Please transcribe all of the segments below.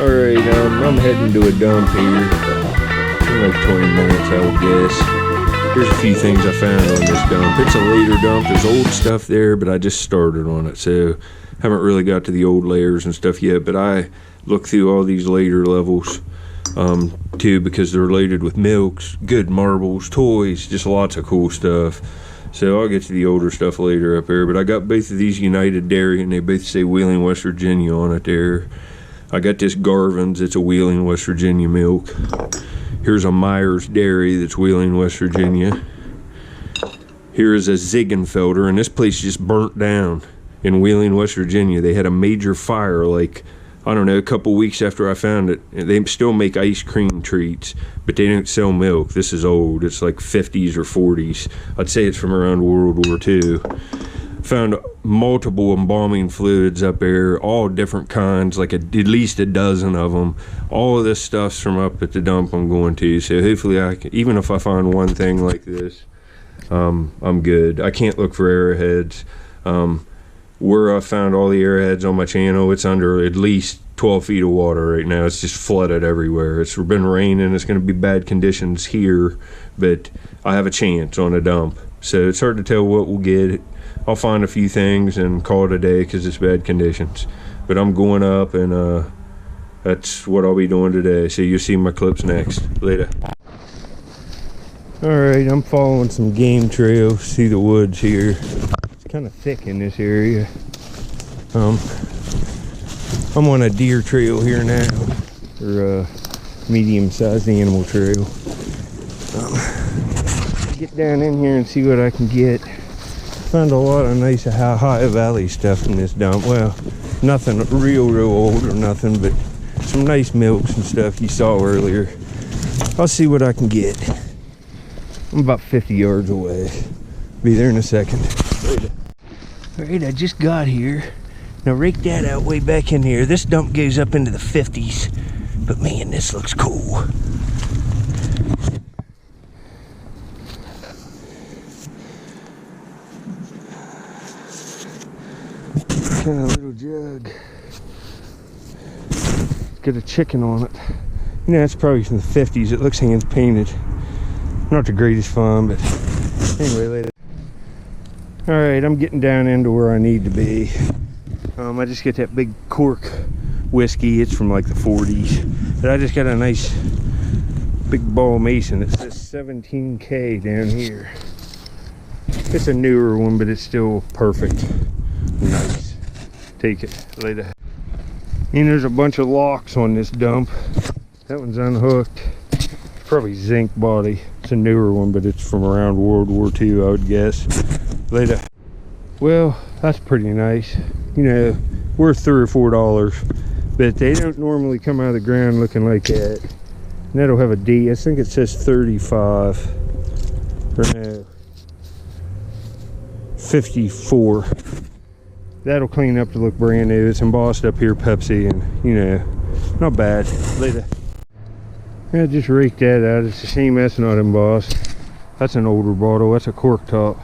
Alright, I'm heading to a dump here in like 20 minutes, I would guess. Here's a few things I found on this dump. It's a later dump. There's old stuff there, but I just started on it, so haven't really got to the old layers and stuff yet. But I looked through all these later levels too, because they're loaded with milks, good marbles, toys, just lots of cool stuff. So I'll get to the older stuff later up here. But I got both of these United Dairy, and they both say Wheeling, West Virginia on it there. I got this Garvin's, it's a Wheeling, West Virginia milk. Here's a Myers Dairy that's Wheeling, West Virginia. Here is a Ziegenfelder, and this place just burnt down in Wheeling, West Virginia. They had a major fire, like, I don't know, a couple weeks after I found it. They still make ice cream treats, but they don't sell milk. This is old, it's like 50s or 40s. I'd say it's from around World War II. Found multiple embalming fluids up there, all different kinds, like at least a dozen of them. All of this stuff's from up at the dump I'm going to, so hopefully I can, even if I find one thing like this, I'm good. I can't look for arrowheads. Where I found all the arrowheads on my channel, it's under at least 12 feet of water right now. It's just flooded everywhere. It's been raining, it's going to be bad conditions here, but I have a chance on a dump, so it's hard to tell what we'll get. I'll find a few things and call it a day because it's bad conditions. But I'm going up, and that's what I'll be doing today. So you'll see my clips next. Later. Alright, I'm following some game trails. See the woods here. It's kind of thick in this area. I'm on a deer trail here now, or a medium-sized animal trail. Get down in here and see what I can get. Found a lot of nice Ohio Valley stuff in this dump. Well, nothing real old or nothing, but some nice milks and stuff you saw earlier. I'll see what I can get. I'm about 50 yards away. Be there in a second. Alright, I just got here. Now rake that out way back in here. This dump goes up into the 50s, but man, this looks cool. Kind of little jug. It's got a chicken on it. You know, it's probably from the 50s. It looks hand painted. Not the greatest fun, but anyway, later. Alright, I'm getting down into where I need to be. I just get that big cork whiskey. It's from like the 40s. But I just got a nice big ball mason. It says 17K down here. It's a newer one, but it's still perfect. Nice. Take it later. And there's a bunch of locks on this dump. That one's unhooked. Probably zinc body. It's a newer one, but it's from around World War II, I would guess. Later. Well, that's pretty nice. You know, worth $3 or $4, but they don't normally come out of the ground looking like that. And that'll have a D. I think it says 35. Or no, 54. That'll clean up to look brand new. It's embossed up here, Pepsi, and you know, not bad. Later. Yeah, just rake that out. It's a shame that's not embossed. That's an older bottle. That's a cork top,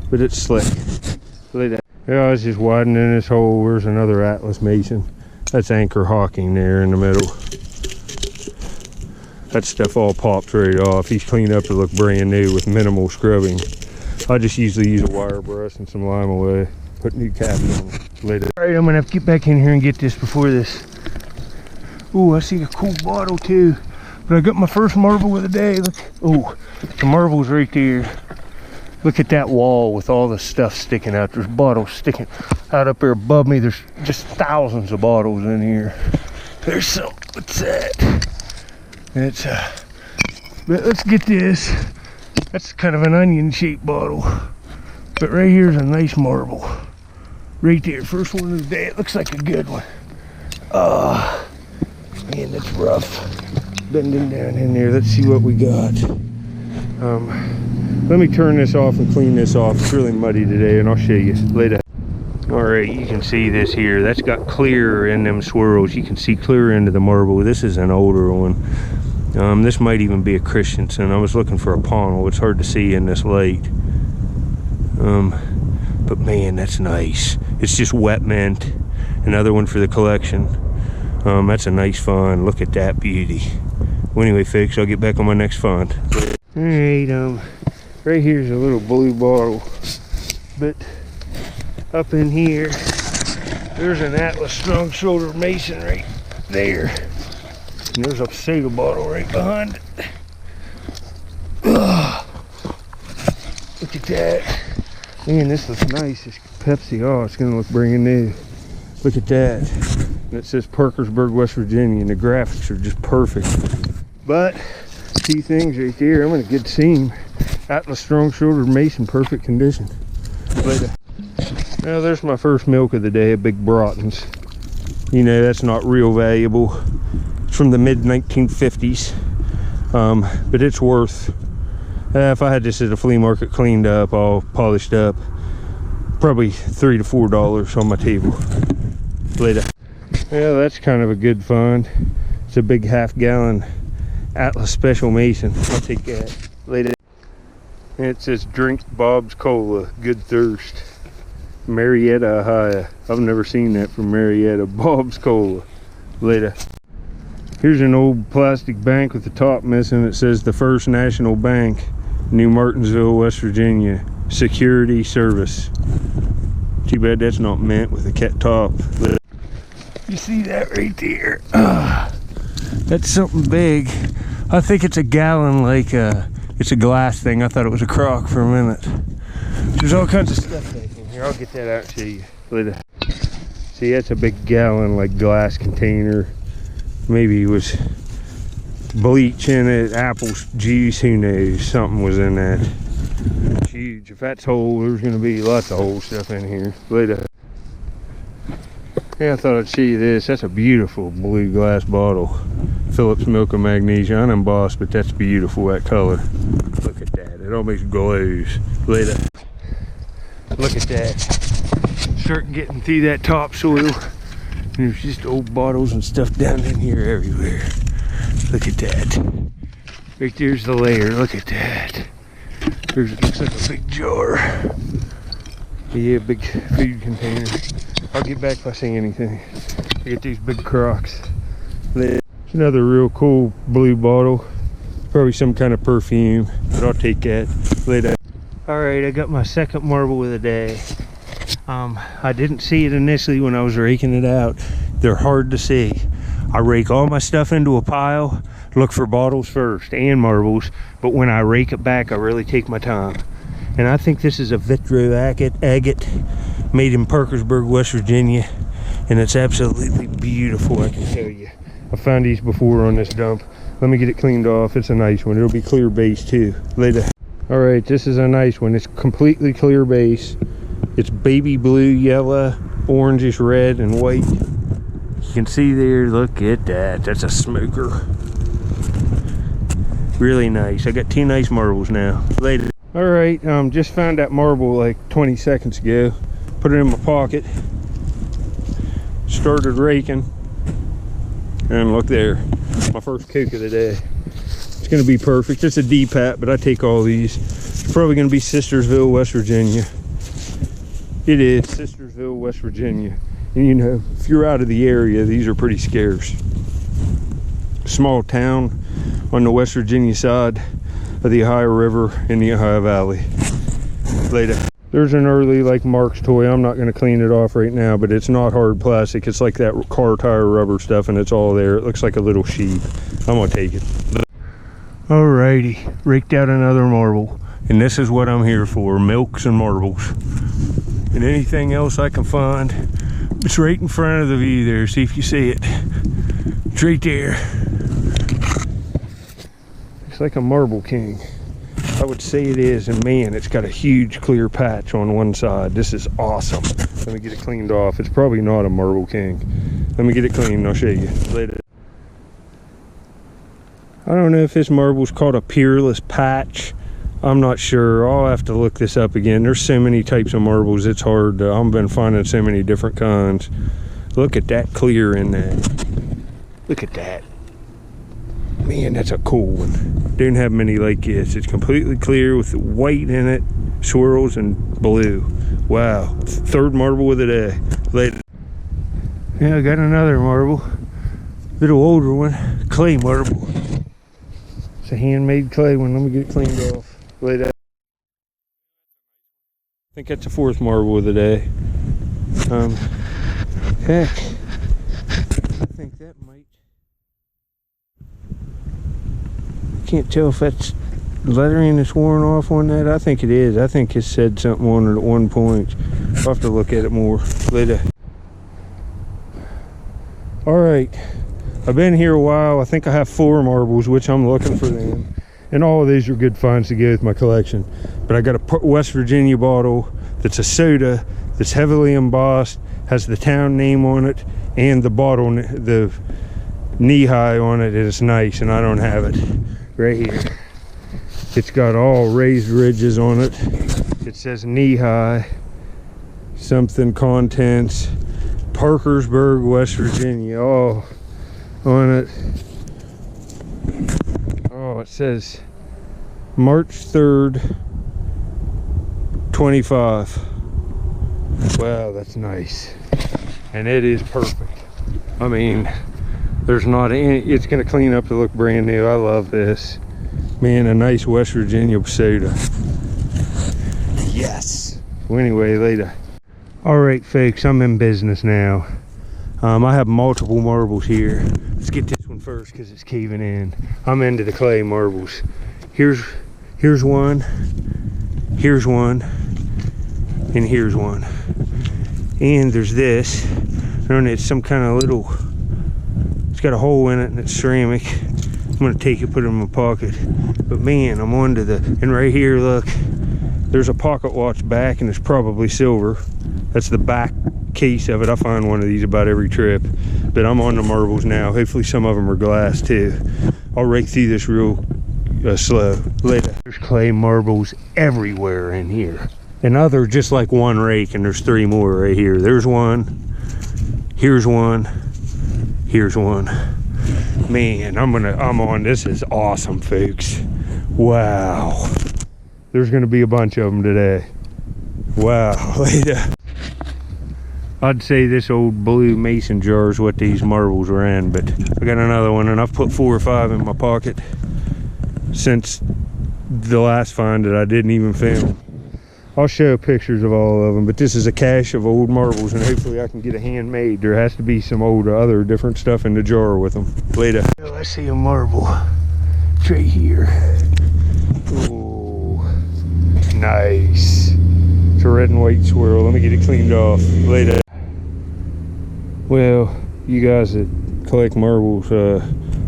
but it's slick. Later. Yeah, I was just widening this hole. There's another Atlas Mason. That's Anchor Hawking there in the middle. That stuff all popped right off. He's cleaned up to look brand new with minimal scrubbing. I just usually use a wire brush and some lime away. Put new cap on later. Alright, I'm gonna have to get back in here and get this before this. Ooh, I see a cool bottle too. But I got my first marble of the day. Look. Ooh, the marble's right there. Look at that wall with all the stuff sticking out. There's bottles sticking out up there above me. There's just thousands of bottles in here. There's some. What's that? It's but let's get this. That's kind of an onion-shaped bottle. But right here's a nice marble. Right there, first one of the day. It looks like a good one. Man, that's rough. bending down in there. Let's see what we got. Let me turn this off and clean this off. It's really muddy today, and I'll show you later. All right, you can see this here. That's got clear in them swirls. You can see clear into the marble. This is an older one. This might even be a Christensen. I was looking for a Pownal. It's hard to see in this light. But man, that's nice. It's just wet mint. Another one for the collection. That's a nice find. Look at that beauty. Well, anyway, folks, I'll get back on my next find. All right, right here's a little blue bottle, but up in here, there's an Atlas strong shoulder mason right there. And there's a soda bottle right behind it. Look at that. Man, this looks nice. It's Pepsi. Oh, it's gonna look brand new. Look at that. And it says Parkersburg, West Virginia, and the graphics are just perfect. But key things right there. I'm gonna get seam. Atlas strong shoulder mason, perfect condition. Later. Now there's my first milk of the day, a big Broughton's. You know, that's not real valuable. It's from the mid 1950s, but it's worth. If I had this at a flea market cleaned up, all polished up, probably $3 to $4 on my table. Later. Yeah, that's kind of a good find. It's a big half-gallon Atlas Special Mason. I'll take that. Later. And it says drink Bob's Cola, good thirst. Marietta, Ohio. I've never seen that from Marietta. Bob's Cola. Later. Here's an old plastic bank with the top missing. It says the First National Bank, New Martinsville, West Virginia. Security Service. Too bad that's not mint with a cat top. You see that right there? That's something big. I think it's a gallon, like it's a glass thing. I thought it was a crock for a minute. There's all kinds of stuff back in here. I'll get that out to you later. See, that's a big gallon, like glass container. Maybe it was bleach in it, apple juice, who knows? Something was in that. It's huge. If that's whole, there's gonna be lots of whole stuff in here later. Yeah, I thought I'd show you this. That's a beautiful blue glass bottle. Phillips Milk and Magnesia, unembossed, but that's beautiful, that color. Look at that, it almost glows. Later. Look at that. Start getting through that topsoil. There's just old bottles and stuff down in here everywhere. Look at that. Right there's the layer, look at that. There's, it looks like a big jar. Yeah, big food container. I'll get back if I see anything. I get these big crocks. There's another real cool blue bottle. Probably some kind of perfume, but I'll take that later. All right, I got my second marble of the day. I didn't see it initially when I was raking it out. They're hard to see. I rake all my stuff into a pile, look for bottles first and marbles, but when I rake it back, I really take my time. And I think this is a Vitro agate made in Parkersburg, West Virginia, and it's absolutely beautiful, I can tell you. I found these before on this dump. Let me get it cleaned off. It's a nice one. It'll be clear base too later. All right, this is a nice one. It's completely clear base. It's baby blue, yellow, orangish, red, and white. You can see there, look at that. That's a smoker. Really nice. I got 2 nice marbles now. Later. All right, just found that marble like 20 seconds ago. Put it in my pocket. Started raking. And look there, my first coke of the day. It's gonna be perfect. It's a D-pat, but I take all these. It's probably gonna be Sistersville, West Virginia. It is Sistersville, West Virginia. And you know, if you're out of the area, these are pretty scarce. Small town on the West Virginia side of the Ohio River in the Ohio Valley. Later. There's an early like Mark's toy. I'm not going to clean it off right now, but it's not hard plastic. It's like that car tire rubber stuff, and it's all there. It looks like a little sheep. I'm going to take it. Alrighty, raked out another marble. And this is what I'm here for, milks and marbles. And anything else I can find. It's right in front of the view there, see if you see it. It's right there. Looks like a Marble King. I would say it is, and man, it's got a huge clear patch on one side. This is awesome. Let me get it cleaned off. It's probably not a Marble King. Let me get it cleaned and I'll show you later. I don't know if this marble's called a peerless patch. I'm not sure. I'll have to look this up again. There's so many types of marbles, it's hard to, I've been finding so many different kinds. Look at that clear in that. Look at that. Man, that's a cool one. Don't have many like this. It's completely clear with the white in it, swirls, and blue. Wow. Third marble of the day. Later. Yeah, I got another marble. Little older one. Clay marble. It's a handmade clay one. Let me get it cleaned off. Later. I think that's the fourth marble of the day. Heck. I think that might. Can't tell if that's lettering that's worn off on that. I think it is. I think it said something on it at one point. I'll have to look at it more later. All right, I've been here a while. I think I have 4 marbles, which I'm looking for them. And all of these are good finds to go with my collection. But I got a West Virginia bottle that's a soda that's heavily embossed, has the town name on it, and the bottle, the knee-high on it is nice, and I don't have it. Right here. It's got all raised ridges on it. It says knee-high, something contents, Parkersburg, West Virginia, all on it. Oh, it says March 3rd, 25. Wow, that's nice. And it is perfect. I mean, there's not any, it's gonna clean up to look brand new. I love this. Man, a nice West Virginia soda. Yes. Well, anyway, later. All right, folks, I'm in business now. I have multiple marbles here. Let's get this one first because it's caving in. I'm into the clay marbles. Here's one, here's one, and here's one. And there's this. I don't know, it's some kind of little, it's got a hole in it and it's ceramic. I'm gonna take it, put it in my pocket. But man, I'm onto the, and right here, look, there's a pocket watch back and it's probably silver. That's the back case of it. I find one of these about every trip. But I'm on the marbles now. Hopefully some of them are glass too. I'll rake through this real slow. Later. There's clay marbles everywhere in here. And other just like one rake, and there's 3 more right here. There's one, here's one, here's one. Man, I'm on. This is awesome, folks. Wow. There's gonna be a bunch of them today. Wow. Later. I'd say this old blue mason jar is what these marbles are in, but I got another one, and I've put 4 or 5 in my pocket since the last find that I didn't even film. I'll show pictures of all of them, but this is a cache of old marbles, and hopefully I can get a handmade. There has to be some old other different stuff in the jar with them. Later. Oh, I see a marble. It's right here. Oh, nice. It's a red and white swirl. Let me get it cleaned off. Later. Well, you guys that collect marbles,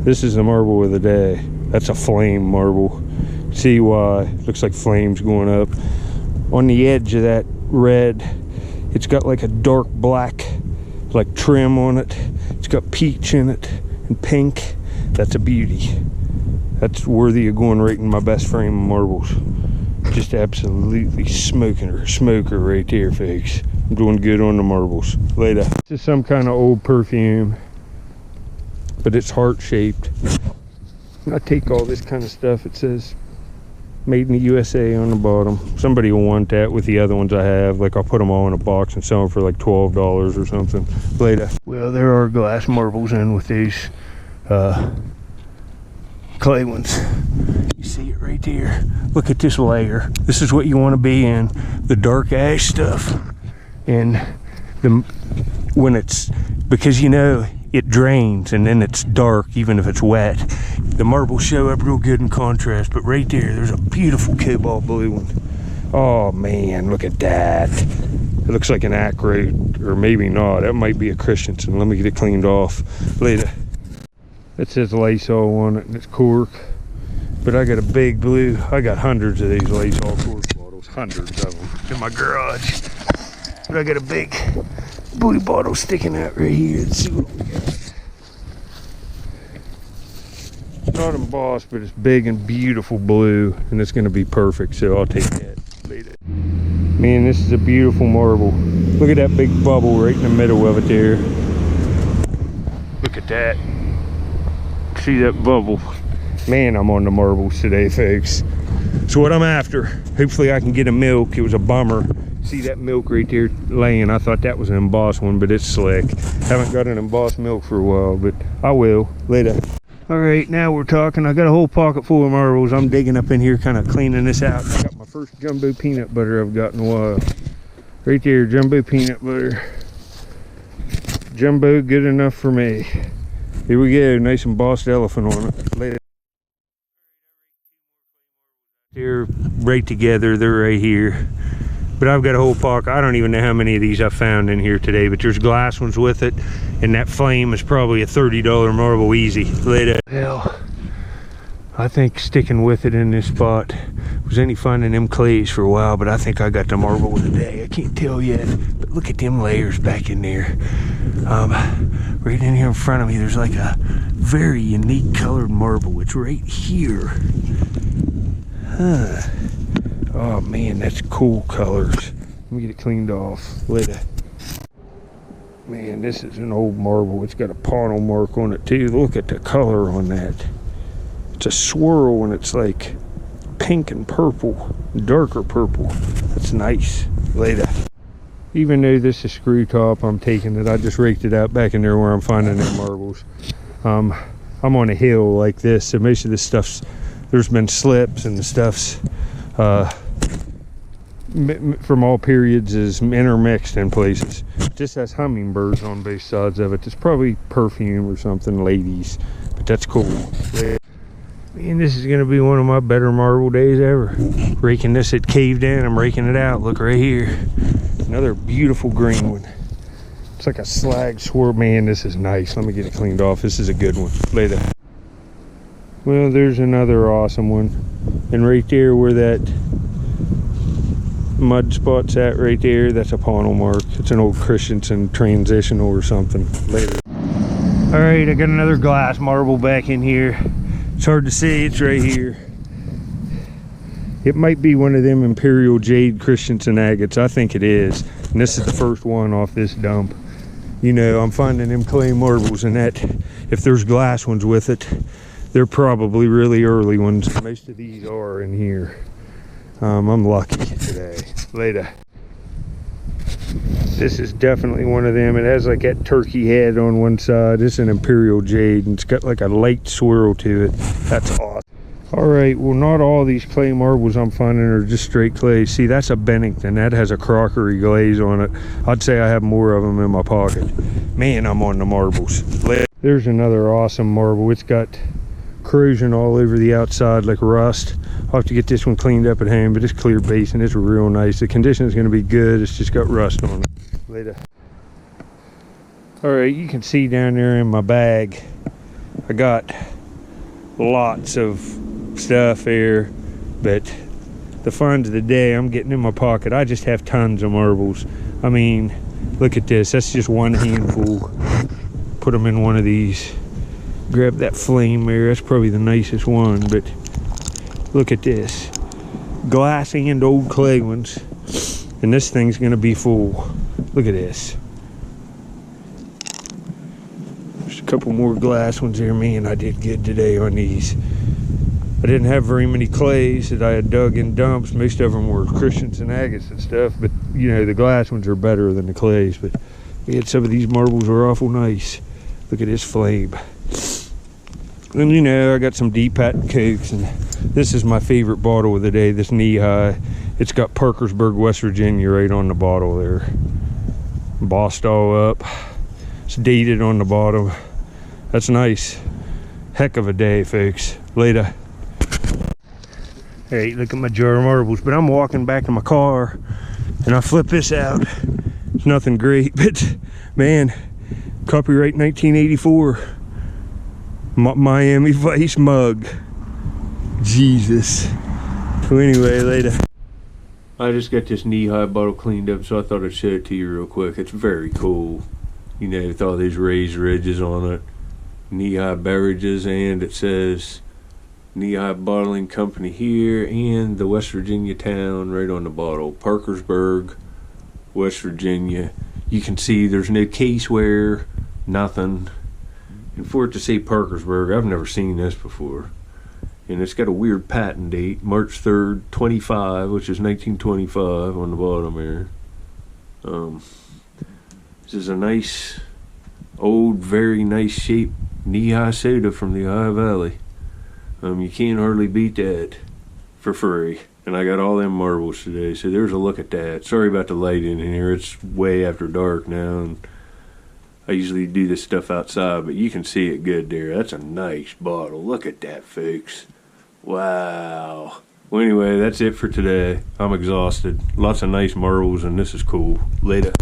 this is the marble of the day. That's a flame marble. See why? Looks like flames going up. On the edge of that red, it's got like a dark black like trim on it. It's got peach in it and pink. That's a beauty. That's worthy of going right in my best frame of marbles. Just absolutely smoker right there, folks. I'm doing good on the marbles. Later. This is some kind of old perfume, but it's heart-shaped. I take all this kind of stuff. It says made in the USA on the bottom. Somebody will want that with the other ones I have. Like, I'll put them all in a box and sell them for like $12 or something. Later. Well, there are glass marbles in with these clay ones. You see it right there. Look at this layer. This is what you want to be in. The dark ash stuff. And when it's, because you know, it drains and then it's dark even if it's wet. The marbles show up real good in contrast, but right there's a beautiful cobalt blue one. Oh man, look at that. It looks like an Acro, or maybe not. That might be a Christensen. Let me get it cleaned off later. It says Lysol on it and it's cork. But I got a big blue. I got hundreds of these Lysol cork bottles, hundreds of them in my garage. But I got a big blue bottle sticking out right here. Let's see what we Not embossed, but it's big and beautiful blue, and it's going to be perfect, so I'll take that. Man, this is a beautiful marble. Look at that big bubble right in the middle of it there. Look at that. See that bubble? Man, I'm on the marbles today, folks. So what I'm after, hopefully I can get a milk. It was a bummer. See that milk right there laying? I thought that was an embossed one, but it's slick. Haven't got an embossed milk for a while, but I will later. All right, now we're talking. I got a whole pocket full of marbles. I'm digging up in here, kind of cleaning this out. I got my first jumbo peanut butter I've got in a while. Right there, jumbo peanut butter. Jumbo, good enough for me. Here we go, nice embossed elephant on it. Later. They're right together, they're right here. But I've got a whole pocket. I don't even know how many of these I found in here today, but there's glass ones with it, and that flame is probably a $30 marble easy. Later. Well, I think sticking with it in this spot was only finding them clays for a while, but I think I got the marble of the day. I can't tell yet, but look at them layers back in there. Right in here in front of me, there's like a very unique colored marble. It's right here. Huh. Oh man, that's cool colors. Let me get it cleaned off. Later. Man, this is an old marble. It's got a pawnel mark on it too. Look at the color on that. It's a swirl and it's like pink and purple, darker purple. That's nice. Later. Even though this is screw top, I'm taking it. I just raked it out back in there where I'm finding the marbles. I'm on a hill like this, so most of this stuff's, there's been slips, and the stuff's from all periods is intermixed in places. It just has hummingbirds on both sides of it. It's probably perfume or something, ladies, but that's cool. Man, this is gonna be one of my better marble days ever. Raking this, it caved in, I'm raking it out. Look right here, another beautiful green one. It's like a slag swirl. Man, this is nice. Let me get it cleaned off. This is a good one. Later. Well, there's another awesome one, and right there where that mud spot's at right there, that's a pawnel mark. It's an old Christensen transitional or something. Later. All right, I got another glass marble back in here. It's hard to see, it's right here. It might be one of them Imperial Jade Christensen agates. I think it is, and this is the first one off this dump. You know, I'm finding them clay marbles, and that if there's glass ones with it, they're probably really early ones. Most of these are in here. I'm lucky today. Later. This is definitely one of them. It has like that turkey head on one side. It's an Imperial Jade, and it's got like a light swirl to it. That's awesome. All right, well, not all these clay marbles I'm finding are just straight clay. See, that's a Bennington. That has a crockery glaze on it. I'd say I have more of them in my pocket. Man, I'm on the marbles. There's another awesome marble. It's got corrosion all over the outside like rust. I'll have to get this one cleaned up at home, but it's clear base and it's real nice. The condition is going to be good. It's just got rust on it. Later. All right, you can see down there in my bag, I got lots of stuff here, but the finds of the day I'm getting in my pocket, I just have tons of marbles. I mean, look at this. That's just one handful. Put them in one of these. Grab that flame there. That's probably the nicest one, but look at this. Glass and old clay ones, and this thing's gonna be full. Look at this. There's a couple more glass ones here. Man, I did good today on these. I didn't have very many clays that I had dug in dumps. Most of them were Christensen agates and stuff, but you know, the glass ones are better than the clays. But we had some of these marbles are awful nice. Look at this flame. And you know, I got some deep patent cokes, and this is my favorite bottle of the day, this knee high. It's got Parkersburg, West Virginia right on the bottle there. Embossed all up. It's dated on the bottom. That's nice. Heck of a day, folks. Later. Hey, look at my jar of marbles. But I'm walking back to my car, and I flip this out. It's nothing great, but man, copyright 1984. Miami Vice mug. Jesus. So anyway, later. I just got this knee-high bottle cleaned up, so I thought I'd show it to you real quick. It's very cool. You know, with all these raised ridges on it. Knee-high beverages, and it says Knee-High Bottling Company here, and the West Virginia town right on the bottle. Parkersburg, West Virginia. You can see there's no caseware, nothing. And for it to say Parkersburg, I've never seen this before. And it's got a weird patent date, March 3rd, 25, which is 1925 on the bottom here. This is a nice, old, very nice shaped Knee-High soda from the Ohio Valley. You can't hardly beat that for free. And I got all them marbles today, so there's a look at that. Sorry about the light in here. It's way after dark now, and I usually do this stuff outside, but you can see it good there. That's a nice bottle. Look at that, folks. Wow. Well, anyway, that's it for today. I'm exhausted. Lots of nice marbles, and this is cool. Later.